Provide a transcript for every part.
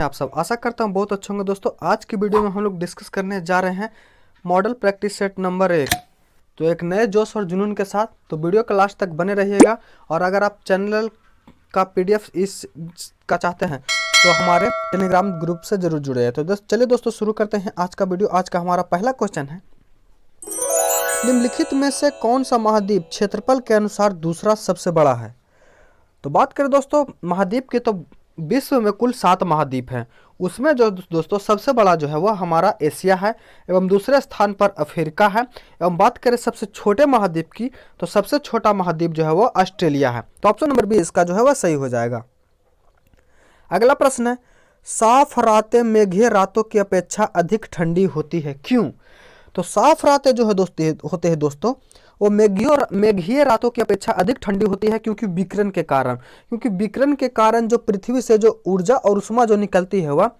आप सब आशा करता हूँ बहुत अच्छे होंगे दोस्तों। आज की वीडियो में हम लोग डिस्कस करने जा रहे हैं मॉडल प्रैक्टिस सेट नंबर 1। तो एक नए जोश और जुनून के साथ तो वीडियो का लास्ट तक बने रहिएगा। और अगर आप चैनल का पीडीएफ इस का चाहते हैं तो हमारे टेलीग्राम ग्रुप से जरूर जुड़े। तो चलिए दोस्तों शुरू करते हैं आज का वीडियो। आज का हमारा पहला क्वेश्चन है, निम्नलिखित में से कौन सा महाद्वीप क्षेत्रफल के अनुसार दूसरा सबसे बड़ा है। तो बात करें दोस्तों महाद्वीप की, तो विश्व में कुल 7 महाद्वीप हैं। उसमें जो दोस्तों सबसे बड़ा जो है वह हमारा एशिया है एवं दूसरे स्थान पर अफ्रीका है। एवं बात करें सबसे छोटे महाद्वीप की, तो सबसे छोटा महाद्वीप जो है वह ऑस्ट्रेलिया है। तो ऑप्शन नंबर 20 इसका जो है वह सही हो जाएगा। अगला प्रश्न है, साफ रातें मेघीय रातों की अपेक्षा अधिक ठंडी होती है, क्यों। तो साफ रातें जो है होते हैं दोस्तों वो मेघीय रातों की अपेक्षा अधिक ठंडी होती है क्योंकि विकिरण के कारण जो पृथ्वी से जो ऊर्जा और उष्मा जो निकलती है वह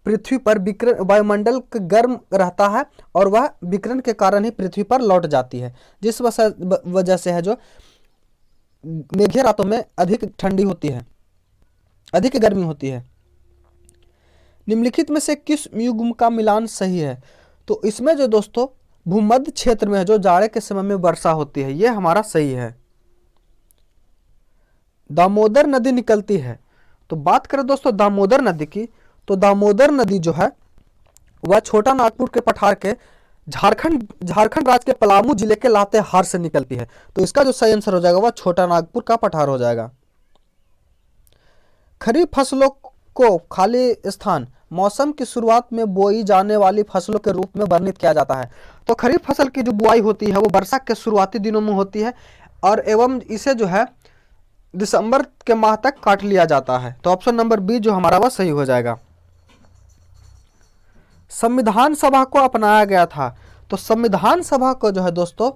पृथ्वी पर वायुमंडल गर्म रहता है और वह विकिरण के कारण ही पृथ्वी पर लौट जाती है, जिस वजह से है जो मेघीय रातों में अधिक ठंडी होती है, अधिक गर्मी होती है। निम्नलिखित में से किस युग्म का मिलान सही है। तो इसमें जो दोस्तों भूमध्य क्षेत्र में जो जाड़े के समय में वर्षा होती है यह हमारा सही है। दामोदर नदी निकलती है। तो बात करें दोस्तों दामोदर नदी की, तो दामोदर नदी जो है वह छोटा नागपुर के पठार के झारखंड राज्य के पलामू जिले के लातेहार से निकलती है। तो इसका जो सही आंसर हो जाएगा वह छोटा नागपुर का पठार हो जाएगा। खरीफ फसलों को खाली स्थान मौसम की शुरुआत में बोई जाने वाली फसलों के रूप में वर्णित किया जाता है। तो खरीफ फसल की जो बुआई होती है वो वर्षा के शुरुआती दिनों में होती है और एवं इसे जो है दिसंबर के माह तक काट लिया जाता है। तो ऑप्शन नंबर बी जो हमारा वह सही हो जाएगा। संविधान सभा को अपनाया गया था। तो संविधान सभा को जो है दोस्तों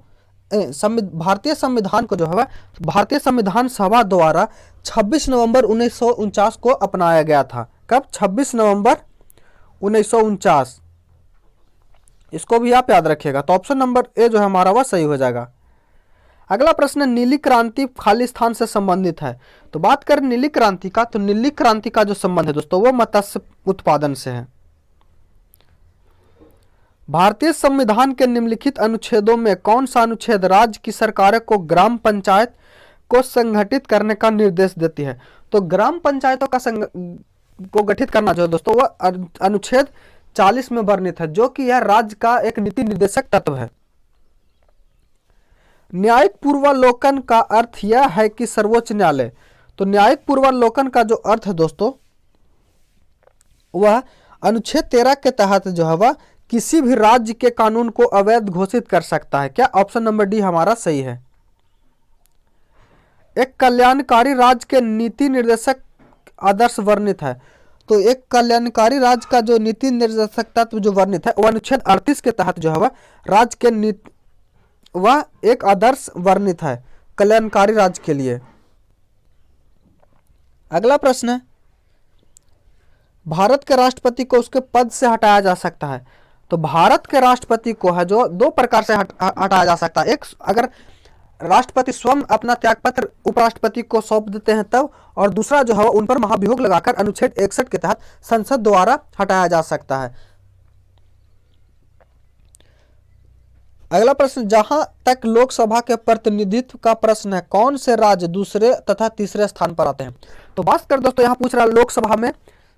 भारतीय संविधान को जो है भारतीय संविधान सभा द्वारा 26 नवंबर 1949 को अपनाया गया था। कब? 26 नवंबर 1949। इसको भी आप याद रखिएगा। तो ऑप्शन नंबर ए जो है हमारा वह सही हो जाएगा। अगला प्रश्न, नीली क्रांति खालिस्तान से संबंधित है। तो बात करें नीली क्रांति का, तो नीली क्रांति का जो संबंध है दोस्तों वो मत्स्य उत्पादन से है। भारतीय संविधान के निम्नलिखित अनुच्छेदों में कौन सा अनुच्छेद राज्य की सरकारों को ग्राम पंचायत को संगठित करने का निर्देश देती है। तो ग्राम पंचायतों को गठित करना जो है दोस्तों वह अनुच्छेद 40 में वर्णित है, जो कि यह राज्य का एक नीति निर्देशक तत्व है। न्यायिक पूर्वावलोकन का अर्थ यह है कि सर्वोच्च न्यायालय। तो न्यायिक पूर्वावलोकन का जो अर्थ है दोस्तों वह अनुच्छेद 13 के तहत जो है वह किसी भी राज्य के कानून को अवैध घोषित कर सकता है। क्या? ऑप्शन नंबर डी हमारा सही है। एक कल्याणकारी राज्य के नीति निर्देशक आदर्श वर्णित है। तो एक कल्याणकारी राज्य का जो नीति निर्देशक तत्व जो वर्णित है वह अनुच्छेद 38 के तहत जो है वह राज्य के वह एक आदर्श वर्णित है कल्याणकारी राज्य के लिए। अगला प्रश्न है, भारत के राष्ट्रपति को उसके पद से हटाया जा सकता है। तो भारत के राष्ट्रपति को है जो 2 प्रकार से हटाया जा सकता है। एक, अगर राष्ट्रपति स्वयं अपना त्यागपत्र उपराष्ट्रपति को सौंप देते हैं तब, और दूसरा जो है उन पर महाभियोग लगाकर अनुच्छेद 61 के तहत संसद द्वारा हटाया जा सकता है। अगला प्रश्न, जहां तक लोकसभा के प्रतिनिधित्व का प्रश्न है, कौन से राज्य दूसरे तथा तीसरे स्थान पर आते हैं। तो बात कर दोस्तों यहाँ पूछ रहा है लोकसभा में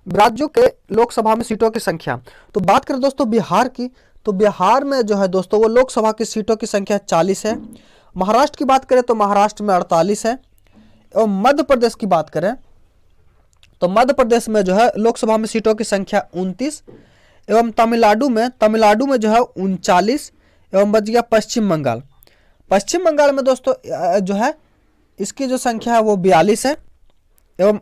राज्यों के लोकसभा में सीटों की संख्या। तो बात करें दोस्तों बिहार की, तो बिहार में जो है दोस्तों वो लोकसभा की सीटों की संख्या 40 है। महाराष्ट्र की बात करें तो महाराष्ट्र में 48 है। एवं मध्य प्रदेश की बात करें तो मध्य प्रदेश में जो है लोकसभा में सीटों की संख्या 29। एवं तमिलनाडु में जो है 39। एवं बच गया पश्चिम बंगाल में दोस्तों जो है इसकी जो संख्या है वो 42 है। एवं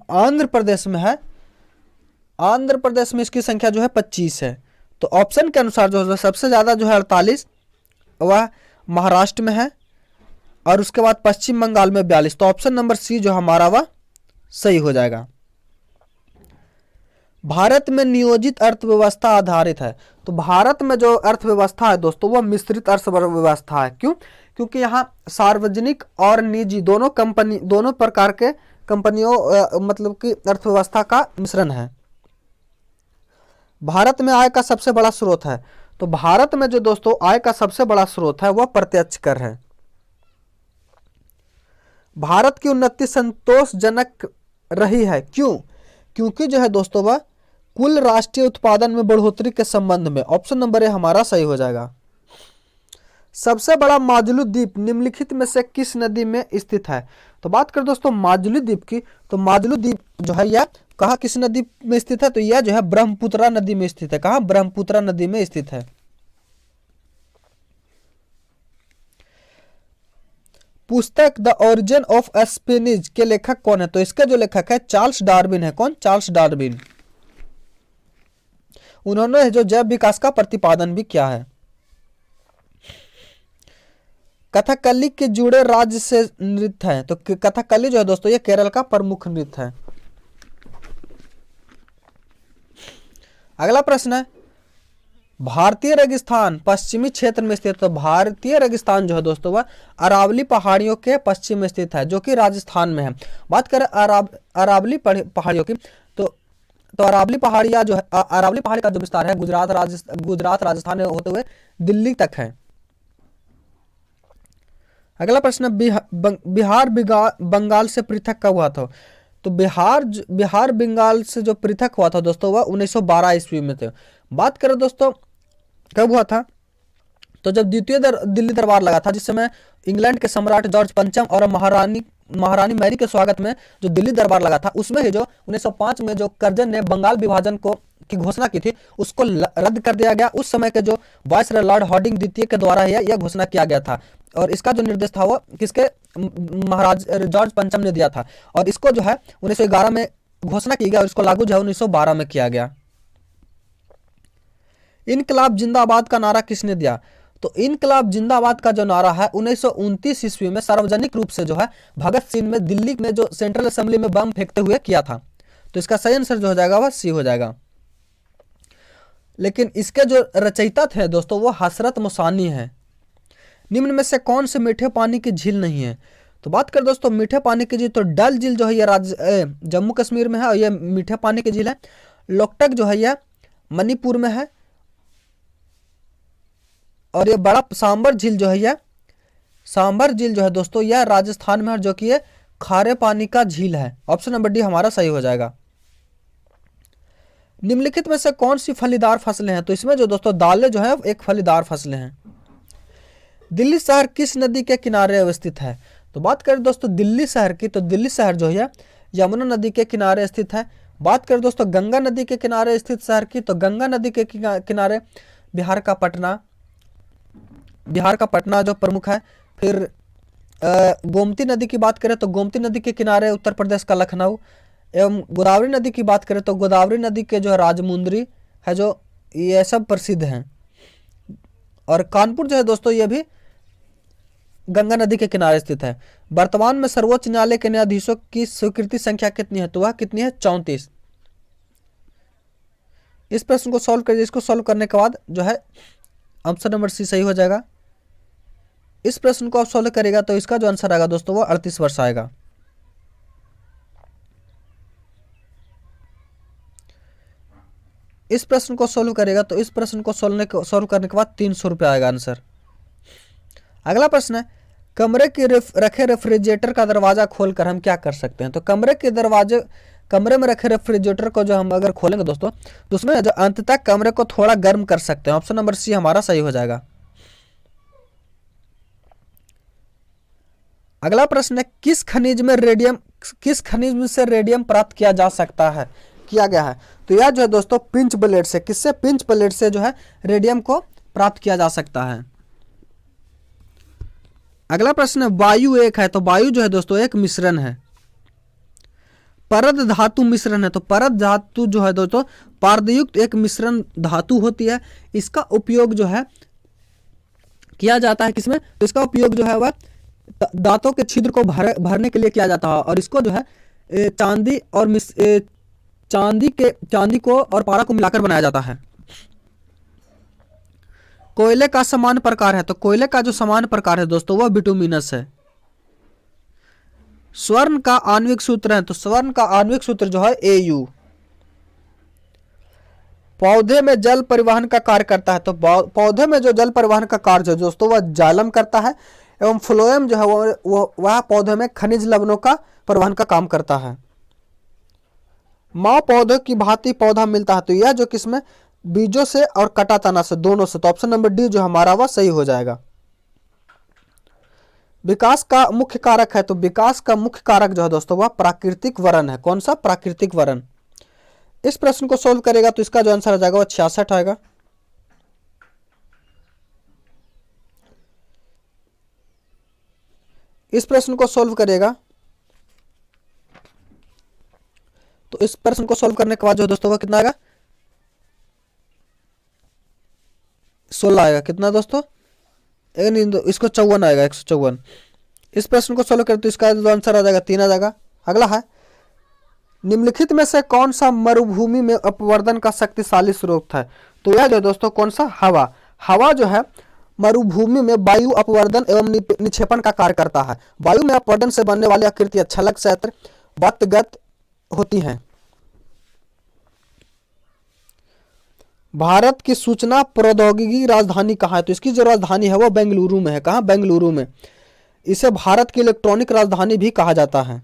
आंध्र प्रदेश में इसकी संख्या जो है 25 है। तो ऑप्शन के अनुसार जो है सबसे ज़्यादा जो है 48 वह महाराष्ट्र में है और उसके बाद पश्चिम बंगाल में 42। तो ऑप्शन नंबर सी जो हमारा वह सही हो जाएगा। भारत में नियोजित अर्थव्यवस्था आधारित है। तो भारत में जो अर्थव्यवस्था है दोस्तों वह मिश्रित अर्थव्यवस्था है। क्यों? क्योंकि यहाँ सार्वजनिक और निजी दोनों प्रकार के कंपनियों मतलब कि अर्थव्यवस्था का मिश्रण है। भारत में आय का सबसे बड़ा स्रोत है? तो भारत में जो दोस्तों आय का सबसे बड़ा स्रोत है वह प्रत्यक्ष कर है। भारत की उन्नति संतोषजनक रही है, क्यों? क्योंकि जो है दोस्तों वह कुल राष्ट्रीय उत्पादन में बढ़ोतरी के संबंध में। ऑप्शन नंबर ए हमारा सही हो जाएगा। सबसे बड़ा माजुली द्वीप निम्नलिखित में से किस नदी में स्थित है? तो बात करें दोस्तों माजुली द्वीप की, तो माजुली द्वीप जो है यह कहाँ किस नदी में स्थित है? तो यह जो है ब्रह्मपुत्रा नदी में स्थित है। कहाँ? ब्रह्मपुत्रा नदी में स्थित है। पुस्तक द ओरिजिन ऑफ स्पिनिच के लेखक कौन है? तो इसके जो लेखक है चार्ल्स डार्विन है। कौन? Charles Darwin. उन्होंने जो जैव विकास का प्रतिपादन भी किया है। कथकली के जुड़े राज्य से नृत्य है? तो कथकली जो है दोस्तों ये केरल का प्रमुख नृत्य है। अगला प्रश्न है भारतीय रेगिस्तान पश्चिमी क्षेत्र में स्थित। तो भारतीय रेगिस्तान जो है दोस्तों वह अरावली पहाड़ियों के पश्चिम में स्थित है, जो कि राजस्थान में है। बात करें अरावली पहाड़ियों की, तो अरावली पहाड़ियां जो है अरावली पहाड़ी का जो विस्तार है गुजरात राजस्थान होते हुए दिल्ली तक है। अगला प्रश्न बिहार बंगाल से पृथक कब हुआ था? तो बिहार बंगाल से जो पृथक हुआ था दोस्तों वह 1912 ईस्वी में थे। बात करें दोस्तों कब हुआ था? तो जब द्वितीय दिल्ली दरबार लगा था, जिस समय इंग्लैंड के सम्राट जॉर्ज पंचम और महारानी मैरी के स्वागत में जो दिल्ली दरबार लगा था, उसमें ही जो 1905 में जो कर्जन ने बंगाल विभाजन की घोषणा की थी उसको रद्द कर दिया गया। उस समय के जो वायसराय लॉर्ड हार्डिंग द्वितीय के द्वारा यह घोषणा किया गया था, और इसका जो निर्देश था वो किसके? महाराज जॉर्ज पंचम ने दिया था, और इसको जो है 1911 में घोषणा की गई और इसको लागू जो है 1912 में किया गया। इनकलाब जिंदाबाद का नारा किसने दिया? तो इनकलाब जिंदाबाद का जो नारा है 1929 ईस्वी में सार्वजनिक रूप से जो है भगत सिंह में दिल्ली में जो सेंट्रल असेंबली में बम फेंकते हुए किया था। तो इसका सही आंसर जो हो जाएगा वह सी हो जाएगा। लेकिन इसके जो रचयिता थे दोस्तों वो हसरत मोसानी है। निम्न में से कौन से मीठे पानी की झील नहीं है? तो बात करें दोस्तों मीठे पानी की झील, तो डल झील जो है ये जम्मू कश्मीर में है और ये मीठे पानी की झील है। लोकटक जो है यह मणिपुर में है, और ये बड़ा सांबर झील जो है यह दोस्तों यह राजस्थान में है, जो कि ये खारे पानी का झील है। ऑप्शन नंबर डी हमारा सही हो जाएगा। निम्नलिखित में से कौन सी फलीदार फसलें हैं? तो इसमें जो दोस्तों दालें जो है एक फलीदार फसलें हैं। दिल्ली शहर किस नदी के किनारे अवस्थित है? तो बात करें दोस्तों दिल्ली शहर की, तो दिल्ली शहर जो है यमुना नदी के किनारे स्थित है। बात करें दोस्तों गंगा नदी के किनारे स्थित शहर की, तो गंगा नदी के किनारे बिहार का पटना जो प्रमुख है। फिर गोमती नदी की बात करें तो गोमती नदी के किनारे उत्तर प्रदेश का लखनऊ, एवं गोदावरी नदी की बात करें तो गोदावरी नदी के जो राजमुंद्री है, जो ये सब प्रसिद्ध हैं। और कानपुर जो है दोस्तों ये भी गंगा नदी के किनारे स्थित है। वर्तमान में सर्वोच्च न्यायालय के न्यायाधीशों की स्वीकृति संख्या कितनी है? तो वह कितनी है? 34। इस प्रश्न को सॉल्व करिए। इसको सॉल्व करने के बाद जो है ऑप्शन नंबर सी सही हो जाएगा। इस प्रश्न को आप सॉल्व करेगा तो इसका जो आंसर आएगा दोस्तों वो 38 वर्ष आएगा। इस प्रश्न को सॉल्व करेगा तो इस प्रश्न को सॉल्व करने के बाद 300 रुपये आएगा आंसर। अगला प्रश्न है कमरे के रखे रेफ्रिजरेटर का दरवाजा खोलकर हम क्या कर सकते हैं? तो कमरे में रखे रेफ्रिजरेटर को जो हम अगर खोलेंगे दोस्तों तो उसमें जो अंत तक कमरे को थोड़ा गर्म कर सकते हैं। ऑप्शन नंबर सी हमारा सही हो जाएगा। अगला प्रश्न है किस खनिज से रेडियम प्राप्त किया गया है? तो यह जो है दोस्तों पिंच ब्लेड से, किससे? पिंच ब्लेड से जो है रेडियम को प्राप्त किया जा सकता है। अगला प्रश्न है वायु एक है, तो वायु जो है दोस्तों एक मिश्रण है। परद धातु मिश्रण है, तो परद धातु जो है दोस्तों पारदयुक्त एक मिश्रण धातु होती है। इसका उपयोग जो है किया जाता है किसमें? तो इसका उपयोग जो है वह दांतों के छिद्र को भरने के लिए किया जाता है, और इसको जो है चांदी को और पारा को मिलाकर बनाया जाता है। कोयले का समान प्रकार है, तो कोयले का जो समान प्रकार है दोस्तों वह बिटुमिनस है। स्वर्ण का आणविक सूत्र है, तो स्वर्ण का आणविक सूत्र जो है Au। पौधे में जल परिवहन का कार्य करता है, तो पौधे में जो जल परिवहन का कार्य है दोस्तों वह जाइलम करता है, एवं फ्लोएम जो है वह पौधे में खनिज लवणों का परिवहन का काम करता है। माँ पौधे की भांति पौधा मिलता है, तो यह जो किसमें, बीजों से और कटा तना से, दोनों से। तो ऑप्शन नंबर डी जो हमारा वह सही हो जाएगा। विकास का मुख्य कारक है, तो विकास का मुख्य कारक जो है दोस्तों वह प्राकृतिक वरण है। कौन सा? प्राकृतिक वरण। इस प्रश्न को सोल्व करेगा तो इसका जो आंसर आ जाएगा वह 66 आएगा। इस प्रश्न को सोल्व करेगा तो इस प्रश्न को सोल्व करने के बाद जो दोस्तों वह कितना आएगा? 16 आएगा। कितना दोस्तों? इसको 54 आएगा, 154। इस प्रश्न को सोल्व करें तो इसका जो आंसर आ जाएगा 3 आ जाएगा। अगला है, निम्नलिखित में से कौन सा मरुभूमि में अपवर्तन का शक्तिशाली स्रोत है? तो यह जो दोस्तों कौन सा? हवा। हवा जो है मरुभूमि में वायु अपवर्तन एवं निक्षेपण का कार्य करता है। वायु में अपवर्तन से बनने वाली आकृतियां छलक क्षेत्र वक्तगत होती हैं। भारत की सूचना प्रौद्योगिकी राजधानी कहाँ है? तो इसकी जो राजधानी है वो बेंगलुरु में है। कहाँ? बेंगलुरु में। इसे भारत की इलेक्ट्रॉनिक राजधानी भी कहा जाता है।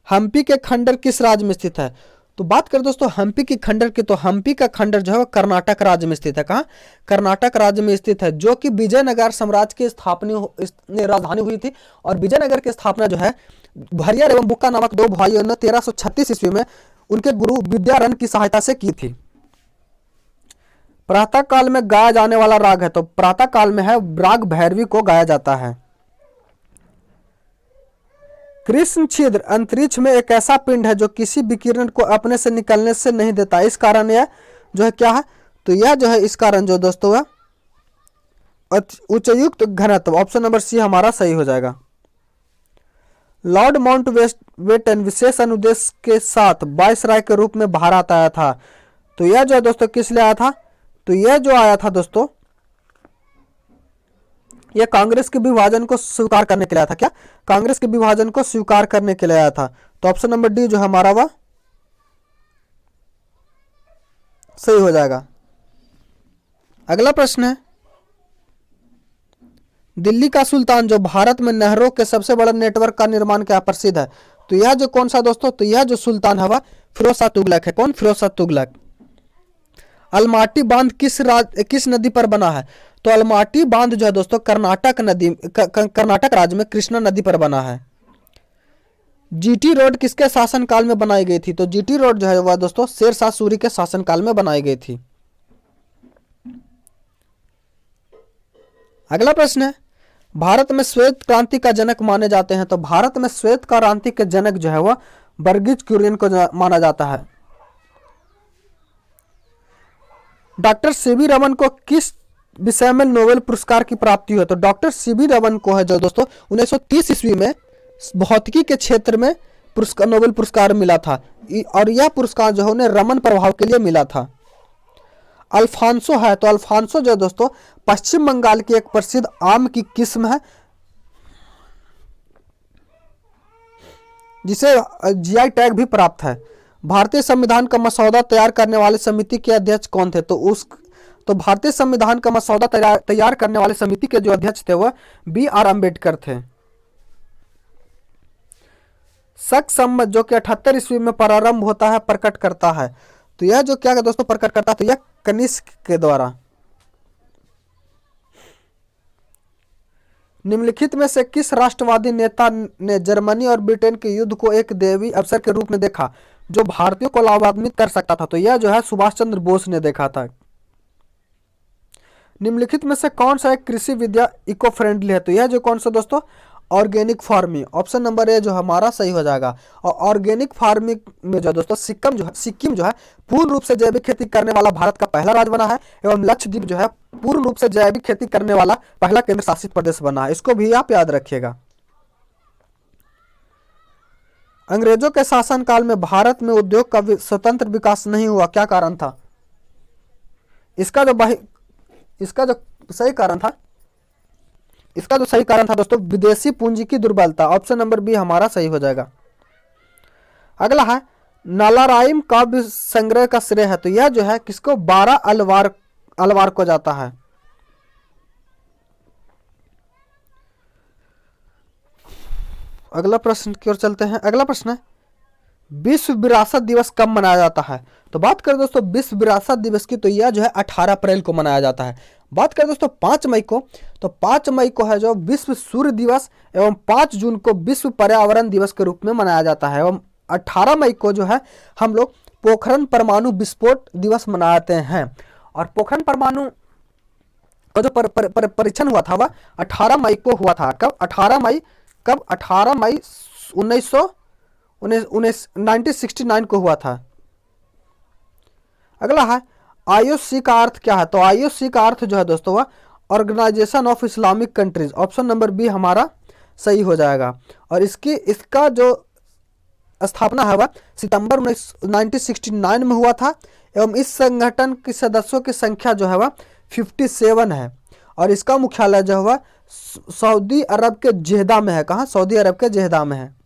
हम्पी के खंडर किस राज्य में स्थित है? तो बात करें दोस्तों हम्पी की खंडर की, तो हम्पी का खंडर जो है वो कर्नाटक राज्य में स्थित है। कहाँ? कर्नाटक राज्य में स्थित है, जो कि विजयनगर साम्राज्य की स्थापना राजधानी हुई थी। और विजयनगर की स्थापना जो है भरियर एवं बुक्का नामक दो भाइयों ने 1336 ईस्वी में उनके गुरु विद्यारण की सहायता से की थी। प्रातः काल में गाया जाने वाला राग है, तो प्रातः काल में है राग भैरवी को गाया जाता है। कृष्ण छिद्र अंतरिक्ष में एक ऐसा पिंड है जो किसी विकिरण को अपने से निकलने से नहीं देता। इस कारण यह जो है क्या है? तो यह जो है इस कारण जो दोस्तों है उच्चयुक्त घनत्व। ऑप्शन नंबर सी हमारा सही हो जाएगा। लॉर्ड माउंटबेटन विशेष अनुदेश के साथ वायसराय के रूप में भारत आया था। तो यह जो है दोस्तों किस लिए आया था? तो यह जो आया था दोस्तों यह कांग्रेस के विभाजन को स्वीकार करने के लिए आया था। क्या? कांग्रेस के विभाजन को स्वीकार करने के लिए आया था। तो ऑप्शन नंबर डी जो हमारा वह सही हो जाएगा। अगला प्रश्न है, दिल्ली का सुल्तान जो भारत में नहरों के सबसे बड़े नेटवर्क का निर्माण क्या प्रसिद्ध है? तो यह जो कौन सा दोस्तों? तो यह जो सुल्तान है वह फिरोज शाह तुगलक है। कौन? फिरोज शाह तुगलक। अलमाटी बांध किस नदी पर बना है? तो अलमाटी बांध जो है दोस्तों कर्नाटक राज्य में कृष्णा नदी पर बना है। जीटी रोड किसके शासनकाल में बनाई गई थी? तो जीटी रोड जो है वह दोस्तों शेरशाह सूरी के शासनकाल में बनाई गई थी। अगला प्रश्न है, भारत में श्वेत क्रांति का जनक माने जाते हैं। तो भारत में श्वेत क्रांति के जनक जो है वह वर्गीज कुरियन को माना जाता है। डॉक्टर सीवी रमन को किस विषय में नोबेल पुरस्कार की प्राप्ति हुई? तो डॉक्टर सीवी रमन को है जो दोस्तों 1930 ईस्वी में भौतिकी के क्षेत्र में नोबेल पुरस्कार मिला था। और यह पुरस्कार जो है उन्हें रमन प्रभाव के लिए मिला था। अल्फांसो है, तो अल्फांसो जो दोस्तों पश्चिम बंगाल की एक प्रसिद्ध आम की किस्म है जिसे जीआई टैग भी प्राप्त है। भारतीय संविधान का मसौदा तैयार करने वाले समिति के अध्यक्ष कौन थे? तो भारतीय संविधान का मसौदा तैयार करने वाले समिति के जो अध्यक्ष थे वह बी.आर. अम्बेडकर थे। शक संवत जो कि 78 ईस्वी में प्रारंभ होता है प्रकट करता है। तो यह जो क्या दोस्तों प्रकट करता है? तो यह कनिष्क के द्वारा। निम्नलिखित में से किस राष्ट्रवादी नेता ने जर्मनी और ब्रिटेन के युद्ध को एक दैवीय अवसर के रूप में देखा जो भारतीयों को लाभान्वित कर सकता था? तो यह जो है सुभाष चंद्र बोस ने देखा था। निम्नलिखित में से कौन सा एक कृषि विद्या इको फ्रेंडली है? तो यह जो कौन सा दोस्तों organic farming. Option number A जो हमारा सही हो जाएगा। और ऑर्गेनिक फार्मिंग में जो दोस्तों सिक्किम जो है पूर्ण रूप से जैविक खेती करने वाला भारत का पहला राज्य बना है, एवं लक्षद्वीप जो है पूर्ण रूप से जैविक खेती करने वाला पहला केंद्र शासित प्रदेश बना है। इसको भी आप याद रखिएगा। अंग्रेजों के शासनकाल में भारत में उद्योग का स्वतंत्र विकास नहीं हुआ, क्या कारण था? इसका जो सही कारण था दोस्तों विदेशी पूंजी की दुर्बलता। ऑप्शन नंबर बी हमारा सही हो जाएगा। अगला है, नालाराइम काव्य संग्रह का श्रेय है, तो यह जो है किसको, 12 अलवार को जाता है। अगला प्रश्न की ओर चलते हैं। अगला प्रश्न है विश्व विरासत दिवस कब मनाया जाता है। तो बात करें दोस्तों विश्व विरासत दिवस की, तो यह जो है 18 अप्रैल को मनाया जाता है। बात करें दोस्तों 5 मई को, तो 5 मई को है जो विश्व सूर्य दिवस, एवं 5 जून को विश्व पर्यावरण दिवस के रूप में मनाया जाता है। एवं 18 मई को जो है हम लोग पोखरण परमाणु विस्फोट दिवस मनाते हैं। और पोखरण परमाणु का जो परीक्षण हुआ था वह 18 मई को हुआ था। कब? 18 मई 1969 को हुआ था। अगला है IOC का अर्थ क्या है। तो IOC का अर्थ जो है दोस्तों वह organisation of Islamic countries, option number B हमारा सही हो जाएगा। और इसका जो स्थापना है वह सितंबर 1969 में हुआ था। एवं इस संगठन के सदस्यों की संख्या जो है वह 57 है। और इसका मुख्यालय जो है वह सऊदी अरब के जेहदा में है। कहाँ? सऊदी अरब के जेहदा में है।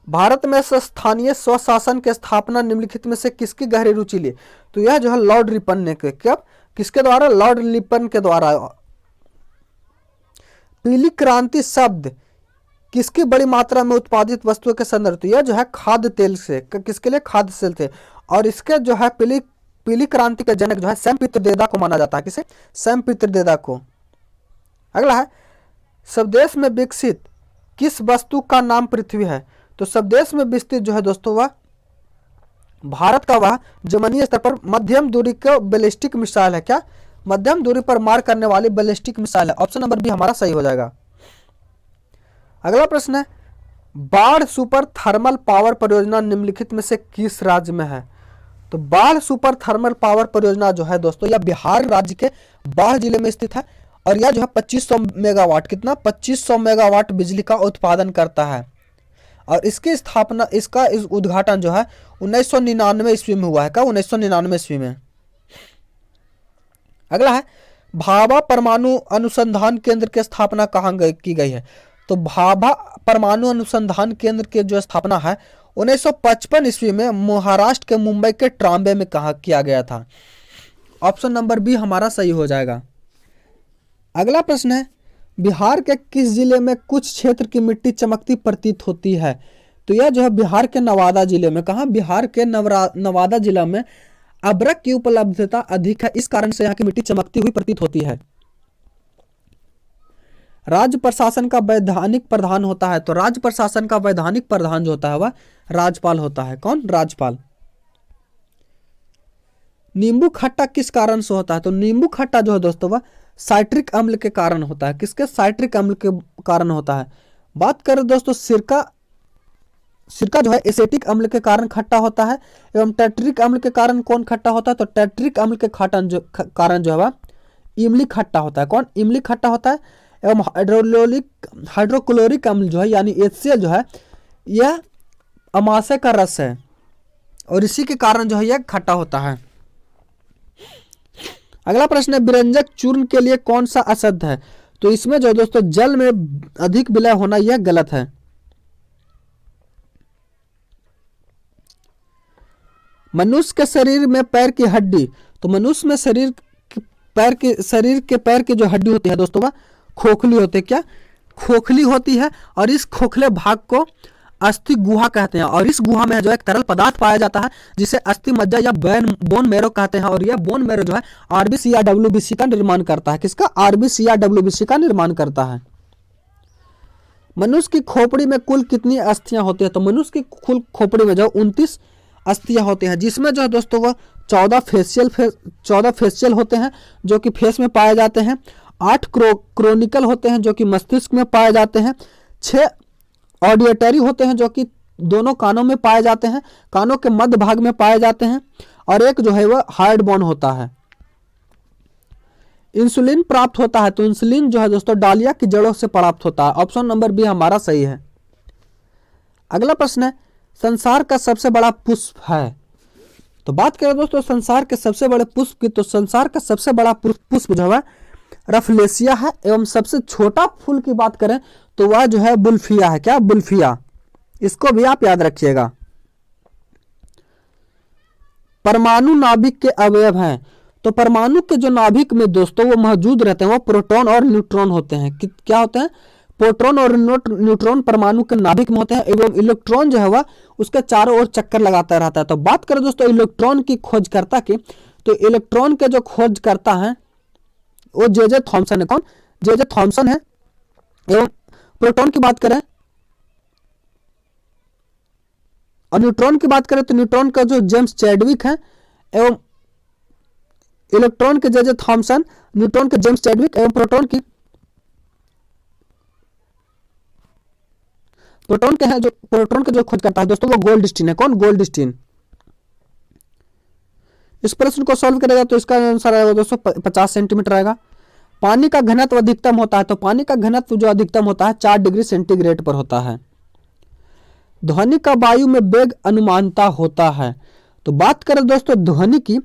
भारत में स्थानीय स्वशासन की स्थापना निम्नलिखित में से किसकी गहरी रुचि ली। तो यह जो है लॉर्ड रिपन ने, कब, किसके द्वारा? लॉर्ड रिपन के द्वारा। पीली क्रांति शब्द किसकी बड़ी मात्रा में उत्पादित वस्तुओं के संदर्भ, तो यह जो है खाद्य तेल से, किसके लिए? खाद्य तेल से। और इसके जो है पीली क्रांति के जनक जो है सैम पित्रदेदा को माना जाता है। किसे? सैम पित्रदेदा को। अगला है स्वदेश में विकसित किस वस्तु का नाम पृथ्वी है। तो स्वदेश में विकसित जो है दोस्तों वह भारत का वह जमीनी स्तर पर मध्यम दूरी का बैलिस्टिक मिसाइल है। क्या? मध्यम दूरी पर मार करने वाली बैलिस्टिक मिसाइल है। ऑप्शन नंबर बी हमारा सही हो जाएगा। अगला प्रश्न है बाढ़ सुपर थर्मल पावर परियोजना निम्नलिखित में से किस राज्य में है। तो बाढ़ सुपर थर्मल पावर परियोजना जो है दोस्तों यह बिहार राज्य के बाढ़ जिले में स्थित है। और यह जो है 2500 मेगावाट, कितना? 2500 मेगावाट बिजली का उत्पादन करता है। और इसकी स्थापना, इसका उद्घाटन जो है 1999 ईस्वी में हुआ है। क्या? 1999 ईस्वी में। अगला है भाभा परमाणु अनुसंधान केंद्र की स्थापना कहाँ की गई है। तो भाभा परमाणु अनुसंधान केंद्र की जो स्थापना है 1955 ईस्वी में महाराष्ट्र के मुंबई के ट्राम्बे में कहा किया गया था। ऑप्शन नंबर बी हमारा सही हो जाएगा। अगला प्रश्न है बिहार के किस जिले में कुछ क्षेत्र की मिट्टी चमकती प्रतीत होती है। तो यह जो है बिहार के नवादा जिले में। कहाँ? बिहार के नवादा जिला में अभ्रक की उपलब्धता अधिक है, इस कारण से यहाँ की मिट्टी चमकती हुई प्रतीत होती है। राज्य प्रशासन का वैधानिक प्रधान होता है। तो राज्य प्रशासन का वैधानिक प्रधान जो होता है वह राज्यपाल होता है। कौन? राज्यपाल। नींबू खट्टा किस कारण से होता है। तो नींबू खट्टा जो है दोस्तों वह साइट्रिक अम्ल के कारण होता है। किसके? साइट्रिक अम्ल के कारण होता है। बात करें दोस्तों सिरका जो है एसिटिक अम्ल के कारण खट्टा होता है। एवं टेट्रिक अम्ल के कारण कौन खट्टा होता है। तो टेट्रिक अम्ल के कारण जो है वह इमली खट्टा होता है। कौन? इमली खट्टा होता है। एवं हाइड्रोक्लोरिक अम्ल जो है यानी HCl जो है यह अमाशय का रस है और इसी के कारण जो है यह खट्टा होता है। अगला प्रश्न है विरंजक चूर्ण के लिए कौन सा अशुद्ध है। तो इसमें जो दोस्तों जल में अधिक विलय होना यह गलत है। मनुष्य के शरीर में पैर की हड्डी, तो मनुष्य में शरीर के पैर की जो हड्डी होती है दोस्तों वह खोखली होती है। क्या? खोखली होती है। और इस खोखले भाग को अस्थि गुहा कहते हैं। और इस गुहा में जो एक तरल पदार्थ पाया जाता है जिसे अस्थि मज्जा या बोन मैरो कहते हैं। और यह बोन मैरो जो है RBC या WBC का निर्माण करता है। किसका? RBC या WBC का निर्माण करता है। मनुष्य की खोपड़ी में कुल कितनी अस्थियां होती है। तो मनुष्य की कुल खोपड़ी में जो 29 अस्थियां होती हैं, जिसमें जो है दोस्तों वह 14 फेशियल होते हैं जो कि फेस में पाए जाते हैं। 8 क्रोनिकल होते हैं जो कि मस्तिष्क में पाए जाते हैं। 6 ऑडियटरी होते हैं जो कि दोनों कानों में पाए जाते हैं, कानों के मध्य भाग में पाए जाते हैं। और एक जो है वह हार्ड बोन होता है। इंसुलिन प्राप्त होता है। तो इंसुलिन जो है दोस्तों डालिया की जड़ों से प्राप्त होता है। ऑप्शन नंबर बी हमारा सही है। अगला प्रश्न है संसार का सबसे बड़ा पुष्प है। तो बात करें दोस्तों संसार के सबसे बड़े पुष्प की, तो संसार का सबसे बड़ा पुष्प जो है रफलेसिया है। एवं सबसे छोटा फूल की बात करें तो वह जो है बुल्फिया है। क्या? बुल्फिया। इसको भी आप याद रखिएगा। परमाणु नाभिक के अवयव हैं। तो परमाणु के जो नाभिक में दोस्तों वो मौजूद रहते हैं वो प्रोटॉन और न्यूट्रॉन होते हैं। क्या होते हैं? प्रोटॉन और न्यूट्रॉन परमाणु के नाभिक में होते हैं एवं इलेक्ट्रॉन जो है वह उसके चारों ओर चक्कर लगाता रहता है। तो बात करें दोस्तों इलेक्ट्रॉन की खोजकर्ता की, तो इलेक्ट्रॉन के जो खोजकर्ता हैं वो जे थॉमसन है। कौन? जे थॉमसन है। एवं प्रोटॉन की बात करें और न्यूट्रॉन की बात करें तो न्यूट्रॉन का जो जेम्स चैडविक है एवं इलेक्ट्रॉन के जे थॉमसन, न्यूट्रॉन के जेम्स चैडविक एवं प्रोटॉन के जो खोज करता है दोस्तों वो गोल्डस्टीन है। कौन? गोल्डस्टीन। इस प्रश्न को सॉल्व करेगा तो इसका आंसर आएगा दोस्तों 50 सेंटीमीटर आएगा। पानी का घनत्व अधिकतम होता है, तो पानी का घनत्व जो अधिकतम होता है 4 डिग्री सेंटीग्रेड पर होता है। ध्वनि का वायु में वेग अनुमानता होता है। तो बात करें दोस्तों ध्वनि की,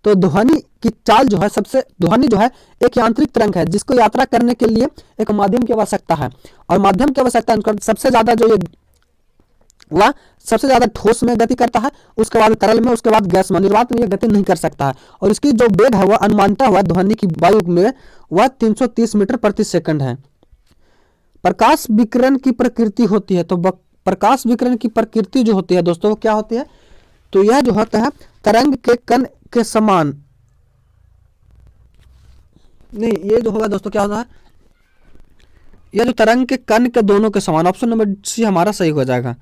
तो ध्वनि की चाल जो है ध्वनि जो है एक यांत्रिक तरंग है जिसको यात्रा करने के लिए एक माध्यम की आवश्यकता है। और माध्यम की आवश्यकता सबसे ज्यादा जो ये वह सबसे ज्यादा ठोस में गति करता है, उसके बाद तरल में, उसके बाद गैस में, निर्वात में यह गति नहीं कर सकता है। और इसकी जो वेग है वह अनुमानता हुआ ध्वनि की वायु में वह 330 मीटर प्रति सेकंड है। प्रकाश विकिरण की प्रकृति होती है, तो प्रकाश विकिरण की प्रकृति जो होती है दोस्तों वो क्या होती है? तो यह जो होता है तरंग के कण के समान, नहीं ये जो होगा दोस्तों क्या होता है? यह जो तरंग के कण के दोनों के समान। ऑप्शन नंबर सी हमारा सही हो जाएगा।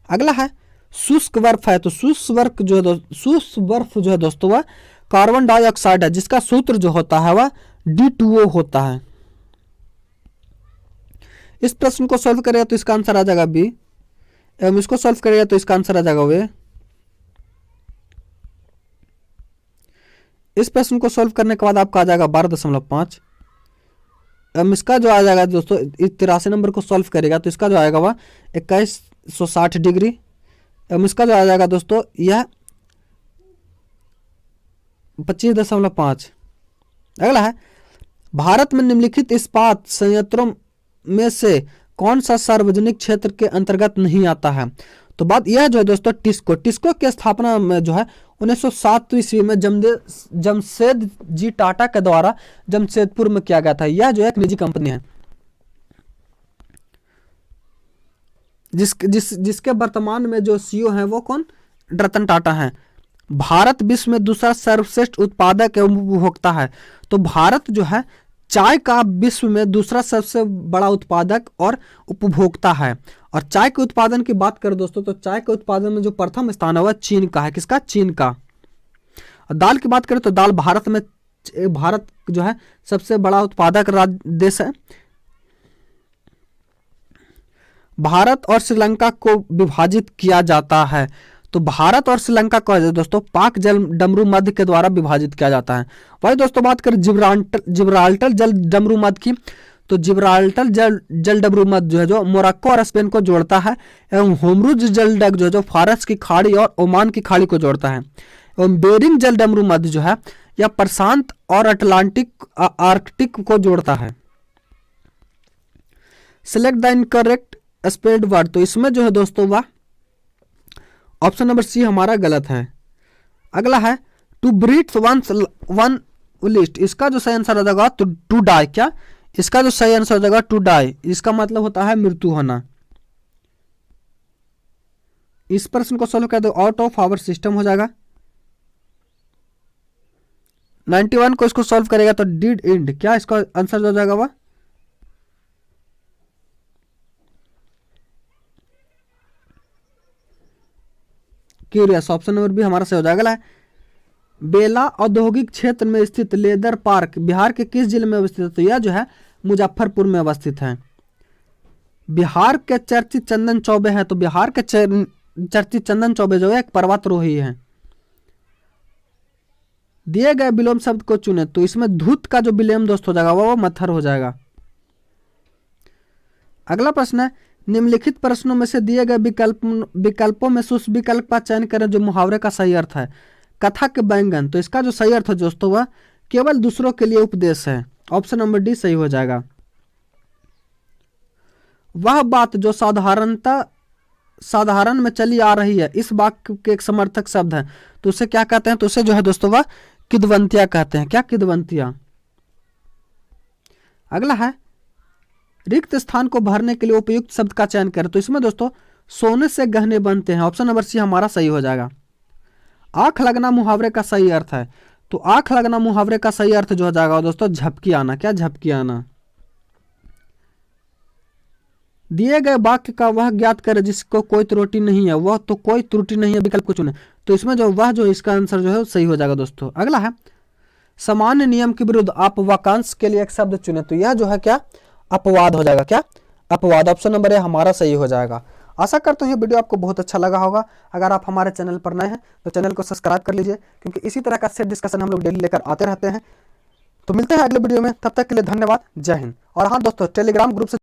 अगला है शुष्क बर्फ है। तो शुष्क बर्फ जो है दोस्तों वह कार्बन डाइऑक्साइड है जिसका सूत्र जो होता है वह D2O होता है। इस प्रश्न को सॉल्व करेगा तो इसका आंसर आ जाएगा बी, एवं इसको सॉल्व करेगा तो इसका आंसर आ जाएगा वे। इस प्रश्न को सॉल्व करने के बाद आपका आ जाएगा 12.5। इसका जो आ जाएगा दोस्तों 83 नंबर को सॉल्व करेगा तो इसका जो आएगा वह 2160 डिग्री। इसका जो आ जाएगा दोस्तों यह 25.5। अगला है भारत में निम्नलिखित इस्पात संयंत्रों में से कौन सा सार्वजनिक क्षेत्र के अंतर्गत नहीं आता है? तो बात यह जो है दोस्तों टिस्को की स्थापना में जो है 1907 ईस्वी में जमशेद जी टाटा के द्वारा जमशेदपुर में किया गया था। यह जो एक निजी कंपनी है जिसके वर्तमान में जो सीईओ हैं वो कौन? रतन टाटा हैं। भारत विश्व में दूसरा सर्वश्रेष्ठ उत्पादक एवं उपभोक्ता है। तो भारत जो है चाय का विश्व में दूसरा सबसे बड़ा उत्पादक और उपभोक्ता है। और चाय के उत्पादन की बात करें दोस्तों तो चाय के उत्पादन में जो प्रथम स्थान है वह चीन का है। किसका? चीन का। और दाल की बात करें तो दाल भारत जो है सबसे बड़ा उत्पादक देश है। भारत और श्रीलंका को विभाजित किया जाता है। तो भारत और श्रीलंका को दोस्तों पाक जल डमरू मध्य के द्वारा विभाजित किया जाता है। वही दोस्तों बात करें जिब्राल्टर जल डमरू मध्य की, तो जिब्राल्टर जल डमरू मध्य जो है जो मोरक्को और स्पेन को जोड़ता है, एवं होमरुज जल डग जो फारस की खाड़ी और ओमान की खाड़ी को जोड़ता है। एवं बेरिंग जल डमरू मध्य जो है यह प्रशांत और आर्कटिक को जोड़ता है। Select the incorrect spelled word. तो इसमें जो है दोस्तों वह ऑप्शन नंबर सी हमारा गलत है। अगला है टू ब्रीथ वन लिस्ट। इसका जो सही आंसर हो जाएगा तो टू डाई। क्या? इसका जो सही आंसर हो जाएगा टू डाई। इसका मतलब होता है मृत्यु होना। इस प्रश्न को सोल्व कर दो आउट ऑफ आवर सिस्टम हो जाएगा। 91 को इसको सॉल्व करेगा तो डिड एंड। क्या इसका आंसर हो जाएगा वह? क्यूरियस। ऑप्शन नंबर बी हमारा सही हो जाएगा। है बेला औद्योगिक क्षेत्र में स्थित लेदर पार्क बिहार के किस जिले में अवस्थित है? तो यह जो है मुजफ्फरपुर में अवस्थित है। बिहार के चर्चित चंदन चौबे है। तो बिहार के चर्चित चंदन चौबे जो है एक पर्वतारोही है। दिए गए विलोम शब्द को चुने। तो इसमें धूत का जो विलोम दोस्त हो जाएगा वो मत्थर हो जाएगा। अगला प्रश्न है निम्नलिखित प्रश्नों में से दिए गए विकल्पों में से उस विकल्प का चयन करें जो मुहावरे का सही अर्थ है। कथा के बैंगन। तो इसका जो सही अर्थ है दोस्तों वह केवल दूसरों के लिए उपदेश है। ऑप्शन नंबर डी सही हो जाएगा। वह बात जो साधारणता साधारण में चली आ रही है, इस वाक्य के एक समर्थक शब्द है, तो उसे क्या कहते हैं? तो उसे जो है दोस्तों वह किदवंतिया कहते हैं। क्या? किदवंतिया। अगला है रिक्त स्थान को भरने के लिए उपयुक्त शब्द का चयन करें। तो इसमें दोस्तों सोने से गहने बनते हैं, ऑप्शन नंबर सी हमारा सही हो जाएगा। आंख लगना मुहावरे का सही अर्थ है, तो आंख लगना मुहावरे का सही अर्थ जो हो जाएगा दोस्तों झपकी आना। क्या? झपकी आना। दिए गए वाक्य का वह ज्ञात करे जिसको कोई त्रुटि नहीं है, वह तो कोई त्रुटि नहीं है विकल्प को चुने। तो इसमें जो वह जो इसका आंसर जो है सही हो जाएगा दोस्तों। अगला है सामान्य नियम के विरुद्ध आप वाक्यांश के लिए एक शब्द चुने। तो यह जो है क्या? अपवाद हो जाएगा। क्या? अपवाद। ऑप्शन नंबर ए हमारा सही हो जाएगा। आशा करता हूँ ये वीडियो आपको बहुत अच्छा लगा होगा। अगर आप हमारे चैनल पर नए हैं तो चैनल को सब्सक्राइब कर लीजिए, क्योंकि इसी तरह का सेट डिस्कशन हम लोग डेली लेकर आते रहते हैं। तो मिलते हैं अगले वीडियो में, तब तक के लिए धन्यवाद। जय हिंद। और हाँ दोस्तों, टेलीग्राम ग्रुप से